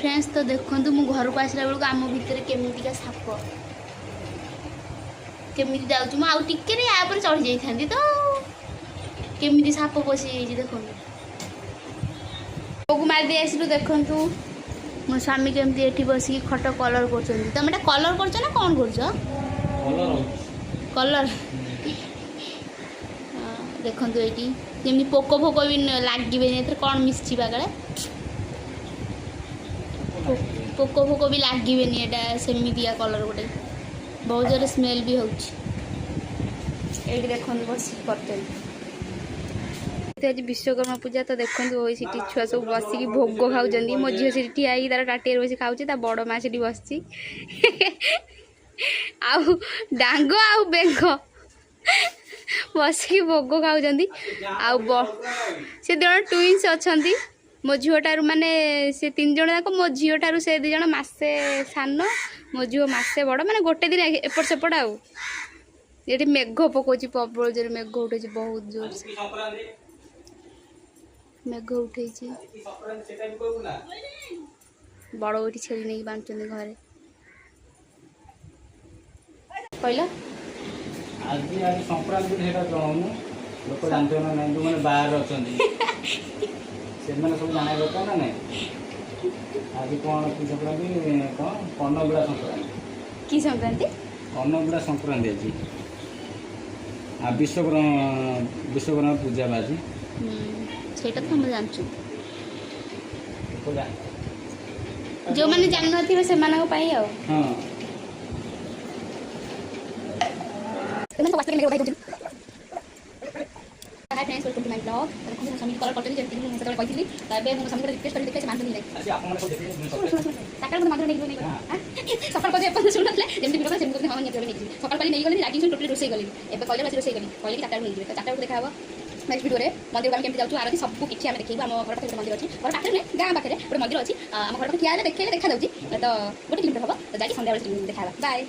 Friends तो देखो मु घर को आसला बेलू आम भितर केमिका साप केमी जाऊँ आउ टिके या चढ़ी जाती तो केमी साप पशि देखो को मारिदे आसलु देखु मो स्वामी केमती एठी बसिक खट कलर कर तुम एटा कलर कर ना कौन कर कलर देखु ये जमी पोक फोक भी लगे कौन मिसी काले पोक फोक भी लगे सेमिया कलर गोटे बहुत जोर स्मेल भी हो देखो बस करते आज विश्वकर्मा पूजा तो देखो छुआ सब बसिक भोग खाऊँ मो झील से ठिया तार टाटे बस खाऊँ बड़ माँ से बस डांग आ बेंग बसिक भोग खाऊँ से जन ट्विन्स अच्छा मो झीटार माने से 3 जन जाक मो झीटार से 2 जन मसे सान मो झील मसे बड़ माने गोटे दिन एपट सेपट ये मेघ पकाउची प्रबल जोर मेघ उठे बहुत जोर से मेघ उठे बड़ उठी छेली नहीं बांधुଛନ୍ତି घरे कहला आज आज संक्रांति हेटा जणाउनु लोक जानते ना नहीं जो माने बाहर अछंती से माने सब जाना दरकार ना नहीं आज कोन की संक्रांति कोन अन्नबुड़ा संक्रांति की संक्रांति अन्नबुड़ा संक्रांति आज आ विश्वकर्मा पूजा बाजी सेटा तो हम जानछु जो माने जान नथिबे से मानको पाई आ हां तुम तो वास्तव में भाई बुझु hi friends welcome to my blog देखो हम समिट कलर करते जेंति मु सेतले कहथिली तबे मु समिट रिक्वेस्ट कर देखै मानतो नहीं आज आपन को देखै ताकर को मानतो नहीं हां सफर को अपन सुनतले जेंति वीडियो जेंति को हम नहीं नहीं सफर पली नहीं गली लागी सुन टोटली रोसई गली एबे कहले बस रोसई गली कहले कि ताकर नहीं तो ताकर को देखा हबो नेक्स्ट वीडियो रे मंदिर को हम केमति जाउछु आरती सब किछि हम देखैबो हम घर पाखे मंदिर अछि घर पाखे ने गां पाखे रे मंदिर अछि हम घर पाखे किया देखै देखा जाउछि तो गोटे किलोमीटर हबो तो जाई संध्या बेले देखाबा बाय।